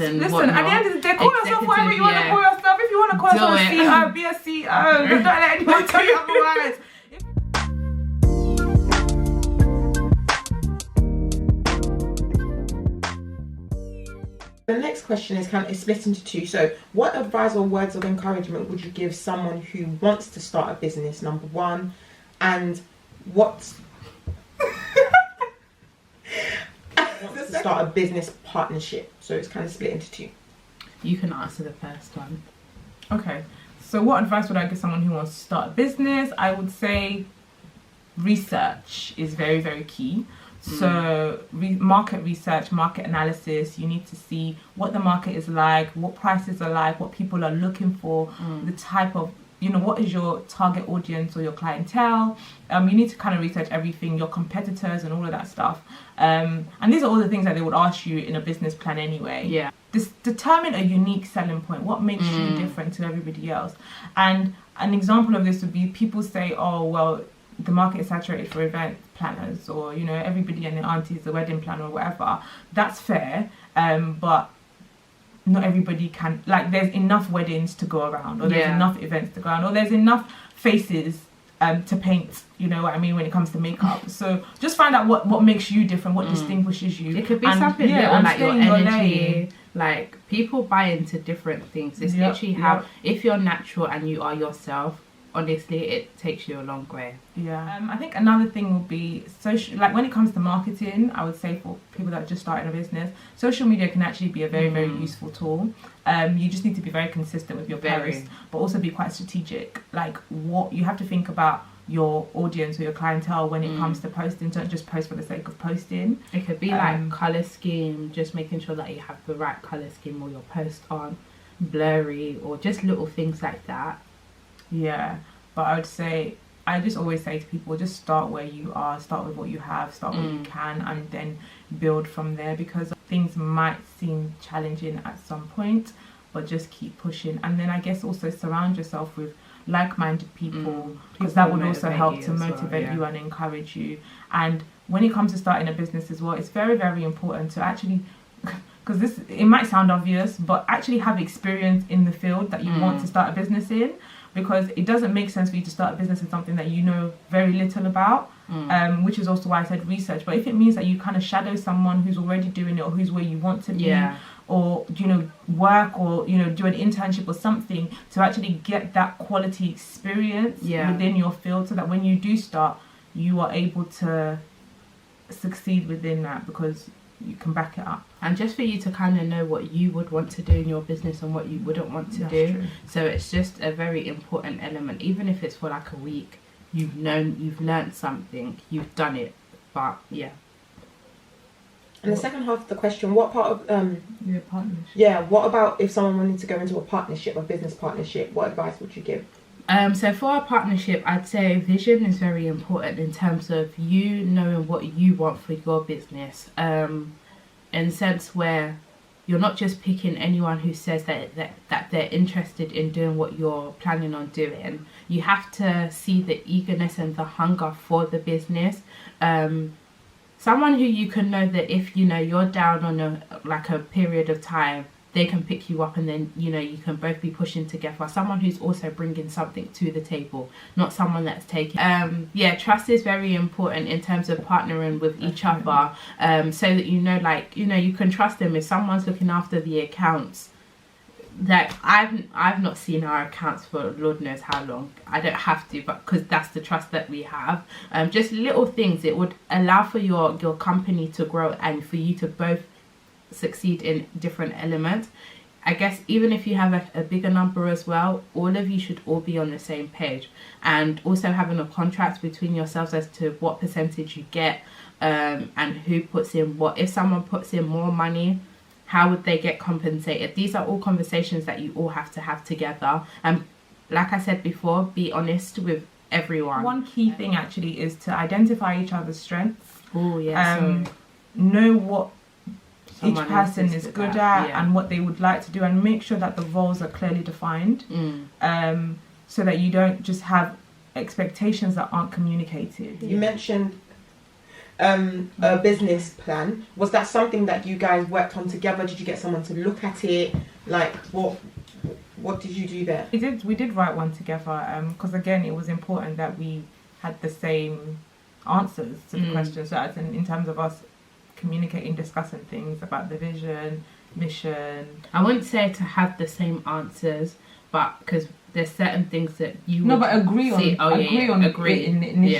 and listen, whatnot. at the end of the day, call yourself whatever you want to call yourself. If you want to call yourself a CEO, be a CEO. Don't let anyone tell you otherwise. The next question is kind of split into two. So, what advice or words of encouragement would you give someone who wants to start a business, number one, and what wants to start a business partnership? So it's kind of split into two. You can answer the first one. Okay, so what advice would I give someone who wants to start a business? I would say research is very, very key. So market research, market analysis, you need to see what the market is like, what prices are like, what people are looking for, the type of, what is your target audience or your clientele. You need to kind of research everything, your competitors and all of that stuff. And these are all the things that they would ask you in a business plan anyway. Yeah. Determine a unique selling point. What makes you different to everybody else? And an example of this would be people say, oh, well, the market is saturated for event planners, or everybody and their auntie is a wedding planner or whatever. That's fair, but not everybody can, like, there's enough weddings to go around, or there's enough events to go around, or there's enough faces to paint, you know what I mean, when it comes to makeup. So just find out what makes you different, what distinguishes you. It could be something little, like your energy. Like, people buy into different things. It's literally how, if you're natural and you are yourself, honestly, it takes you a long way. I think another thing would be social. Like, when it comes to marketing, I would say for people that are just starting a business, social media can actually be a very, very useful tool. You just need to be very consistent with your posts, but also be quite strategic. Like, what you have to think about your audience or your clientele when it comes to posting. Don't just post for the sake of posting. It could be like color scheme, just making sure that you have the right color scheme, or your posts aren't blurry, or just little things like that. Yeah, but I just always say to people, just start where you are, start with what you have, start what you can, and then build from there, because things might seem challenging at some point, but just keep pushing. And then I guess also surround yourself with like-minded people, because that would also help to motivate you and encourage you. And when it comes to starting a business as well, it's very, very important to actually, because it might sound obvious, but actually have experience in the field that you want to start a business in. Because it doesn't make sense for you to start a business in something that you know very little about, which is also why I said research. But if it means that you kind of shadow someone who's already doing it, or who's where you want to be, or work, or do an internship or something to actually get that quality experience within your field, so that when you do start, you are able to succeed within that, because you can back it up. And just for you to kind of know what you would want to do in your business and what you wouldn't want to do. True. So it's just a very important element. Even if it's for like a week, you've learned something, you've done it. But yeah. And the second half of the question, what part of partnership? Yeah, what about if someone wanted to go into a partnership, a business partnership? What advice would you give? So for a partnership, I'd say vision is very important in terms of you knowing what you want for your business. In a sense where you're not just picking anyone who says that they're interested in doing what you're planning on doing. You have to see the eagerness and the hunger for the business. Someone who you can know that if you're down on a period of time, they can pick you up, and then you can both be pushing together. Someone who's also bringing something to the table, not someone that's taking. Trust is very important in terms of partnering with each other, so that you can trust them. If someone's looking after the accounts, like I've not seen our accounts for Lord knows how long. I don't have to, but because that's the trust that we have. Just little things, it would allow for your company to grow and for you to both succeed in different elements. I guess even if you have a bigger number as well, all of you should all be on the same page, and also having a contract between yourselves as to what percentage you get, and who puts in what. If someone puts in more money, how would they get compensated? These are all conversations that you all have to have together. And like I said before, be honest with everyone. One key thing actually is to identify each other's strengths. Oh yeah. Know what each person is good at and what they would like to do, and make sure that the roles are clearly defined, so that you don't just have expectations that aren't communicated. You mentioned a business plan. Was that something that you guys worked on together? Did you get someone to look at it? Like, what did you do there? We did write one together, because again, it was important that we had the same answers to the question. So as in terms of us communicating, discussing things about the vision, mission. I wouldn't say to have the same answers, but because there's certain things that you but agree see. Agree.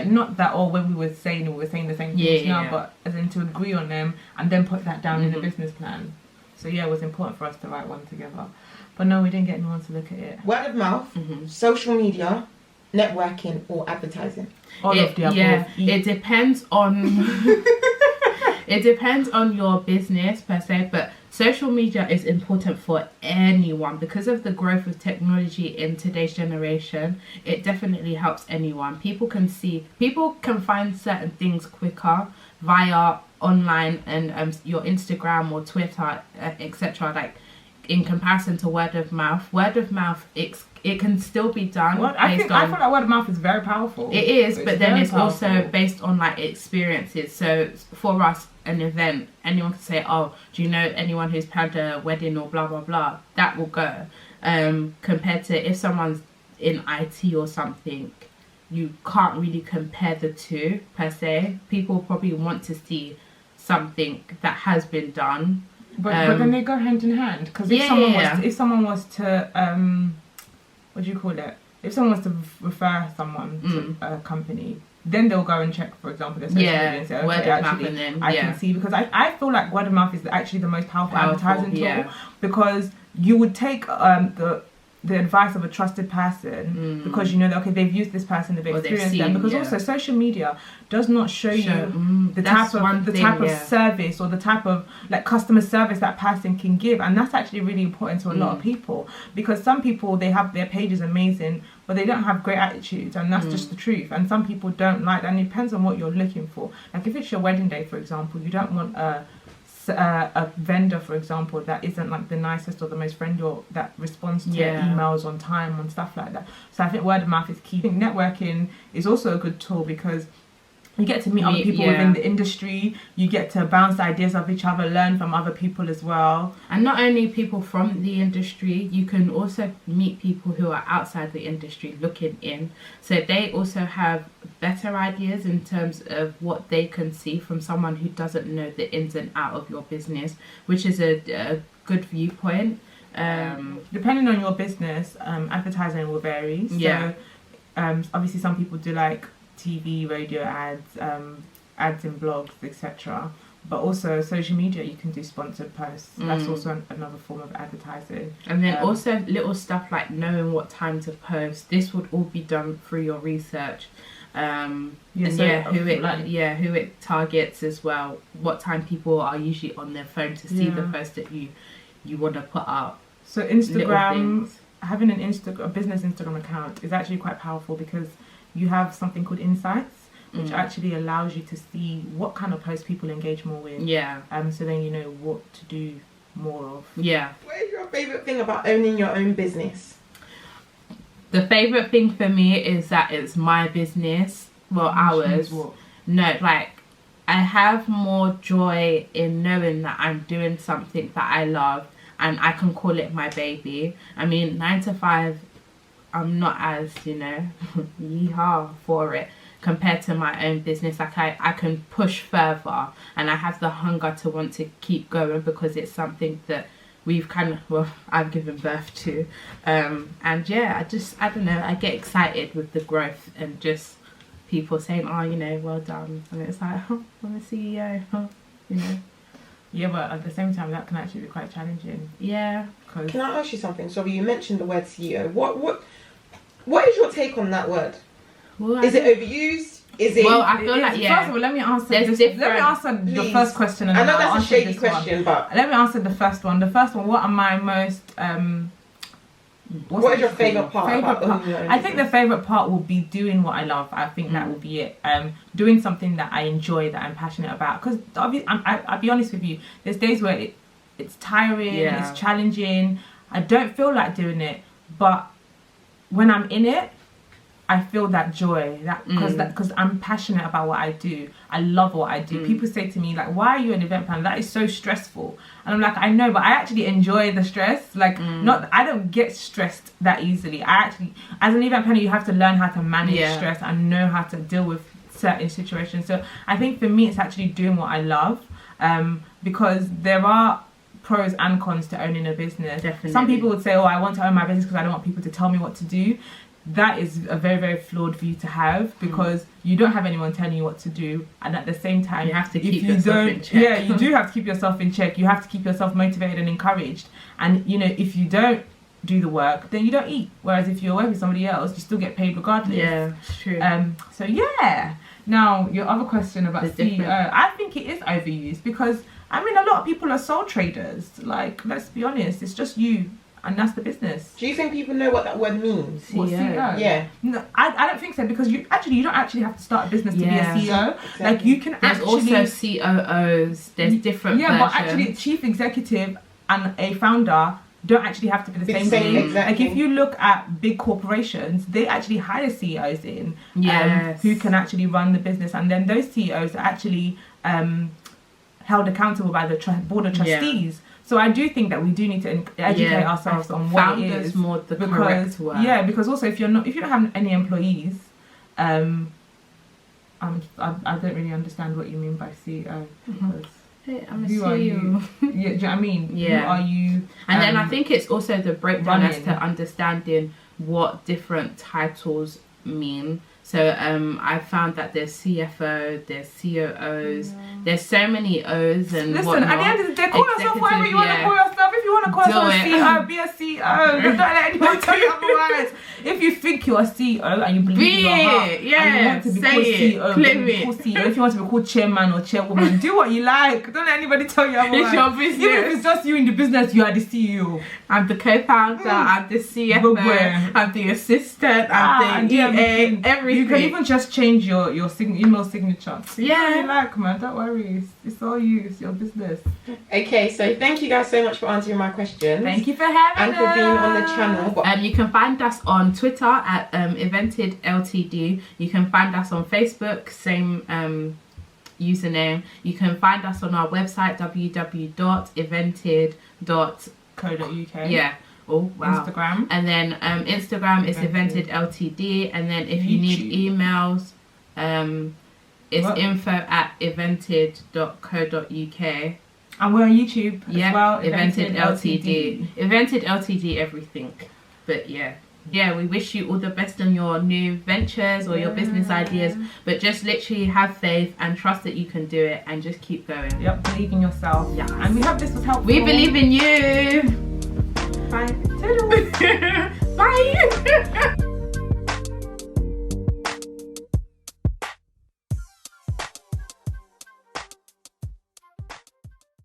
Not that when we were saying the same things now, but as in to agree on them and then put that down in the business plan. So yeah, it was important for us to write one together. But no, we didn't get anyone to look at it. Word of mouth, social media, networking, or advertising? All of the above. Yeah, it depends on it depends on your business per se, but social media is important for anyone because of the growth of technology in today's generation. It definitely helps anyone. People can find certain things quicker via online and your Instagram or Twitter, etc. Like in comparison to word of mouth, it can still be done. I feel like word of mouth is very powerful. It is, but then it's powerful. Also based on like experiences. So for us, an event, anyone can say, "Oh, do you know anyone who's planned a wedding or blah blah blah?" That will go. Compared to if someone's in IT or something, you can't really compare the two per se. People probably want to see something that has been done. But then they go hand in hand, because if someone was to what do you call it? If someone was to refer someone to a company, then they'll go and check, for example, their social media and say, okay, word of mouth, and then, I can see, because I feel like word of mouth is actually the most powerful advertising tool, because you would take the advice of a trusted person because you know that, okay, they've used this person, they've experienced them, because also social media does not show you the type of service or the type of like customer service that person can give, and that's actually really important to a lot of people, because some people, they have their pages amazing but they don't have great attitudes, and that's just the truth, and some people don't like that, and it depends on what you're looking for. Like if it's your wedding day, for example, you don't want a vendor, for example, that isn't like the nicest or the most friendly or that responds to emails on time and stuff like that. So I think word of mouth is key. I think networking is also a good tool because you get to meet other people within the industry, you get to bounce ideas off each other, learn from other people as well. And not only people from the industry, you can also meet people who are outside the industry looking in. So they also have better ideas in terms of what they can see from someone who doesn't know the ins and out of your business, which is a good viewpoint. Depending on your business, advertising will vary. So obviously some people do like TV, radio ads, ads in blogs, etc. But also social media, you can do sponsored posts. That's also another form of advertising. And then also little stuff like knowing what time to post. This would all be done through your research. Who it targets as well. What time people are usually on their phone to see the post that you want to put up. So Instagram, having a business Instagram account is actually quite powerful because you have something called insights, which actually allows you to see what kind of posts people engage more with. So then you know what to do more of. What is your favourite thing about owning your own business? The favourite thing for me is that it's my business. Well, ours. No, like I have more joy in knowing that I'm doing something that I love and I can call it my baby. I mean, 9 to 5, I'm not as, yeehaw for it compared to my own business. Like I can push further and I have the hunger to want to keep going because it's something that we've I've given birth to. And yeah, I don't know, I get excited with the growth and just people saying, oh, well done. And it's like, I'm a CEO, Yeah, but at the same time, that can actually be quite challenging. Yeah. Can I ask you something? So you mentioned the word CEO. What is your take on that word? Well, is it overused? Is it? Well, I feel like First of all, let me answer the first question. And I know that's a shady question, but let me answer the first one. The first one. What am I most? What is your favourite part? I think the favourite part will be doing what I love. I think that will be it. Doing something that I enjoy, that I'm passionate about. Because I'll be honest with you, there's days where it's tiring, it's challenging. I don't feel like doing it, but when I'm in it, I feel that joy, because I'm passionate about what I do. I love what I do. People say to me like, "Why are you an event planner? That is so stressful." And I'm like, "I know, but I actually enjoy the stress. Like, I don't get stressed that easily. I actually, as an event planner, you have to learn how to manage stress and know how to deal with certain situations. So I think for me, it's actually doing what I love, because there are pros and cons to owning a business. Definitely. Some people would say, "Oh, I want to own my business because I don't want people to tell me what to do." That is a very, very flawed view to have, because you don't have anyone telling you what to do, and at the same time you have to keep yourself in check. Yeah, you do have to keep yourself in check. You have to keep yourself motivated and encouraged. And you know, if you don't do the work, then you don't eat. Whereas if you're working with somebody else, you still get paid regardless. Yeah, it's true. So yeah. Now your other question about CEO, I think it is overused, because I mean, a lot of people are sole traders. Like, let's be honest, it's just you. And that's the business. Do you think people know what that word means? What, CEO? Yeah. No, I don't think so, because you don't actually have to start a business to be a CEO. Exactly. Like, you can There's actually also COOs. There's different versions. but actually, chief executive and a founder don't actually have to be the same thing. Exactly. Like, if you look at big corporations, they actually hire CEOs in, who can actually run the business, and then those CEOs are actually held accountable by the board of trustees. So I do think that we do need to educate ourselves on what it is. More the correct word. Yeah, because also if you don't have any employees, I don't really understand what you mean by CEO. Because hey, I'm a who CEO. are you? Yeah, do you know what I mean? Yeah. Who are you? And then I think it's also the breakdown as running. to understanding what different titles mean. So I found that there's CFO, there's COOs, there's so many O's and Listen, whatnot. at the end of the day, call yourself whatever you want to call yourself. If you want to call Do yourself a it. CEO, be a CEO. Don't let anyone tell you otherwise. If you think you're a CEO and you believe in your heart, and you want to be called CEO, claim it. called CEO. If you want to be called chairman or chairwoman, do what you like. Don't let anybody tell you otherwise. It's your business. Even if it's just you in the business, you are the CEO. I'm the co-founder, I'm the CFO, I'm the assistant, I'm the EA, everything. You can even just change your email signature. Yeah. You like, man, don't worry. It's all you. It's your business. Okay, so thank you guys so much for answering my questions. Thank you for having and for being on the channel. You can find us on Twitter at Evented Ltd. You can find us on Facebook, same username. You can find us on our website www.evented.co.uk. Yeah. Oh wow. Instagram. And then Instagram is Evented Ltd. And then if you need emails, it's info@evented.co.uk. And we're on YouTube as well. Evented Ltd. Evented Ltd. everything. But yeah, we wish you all the best on your new ventures or your business ideas. But just literally have faith and trust that you can do it, and just keep going. Yep, believe in yourself. Yeah. And we hope this was helpful. We believe in you. Bye. Toodles. Bye.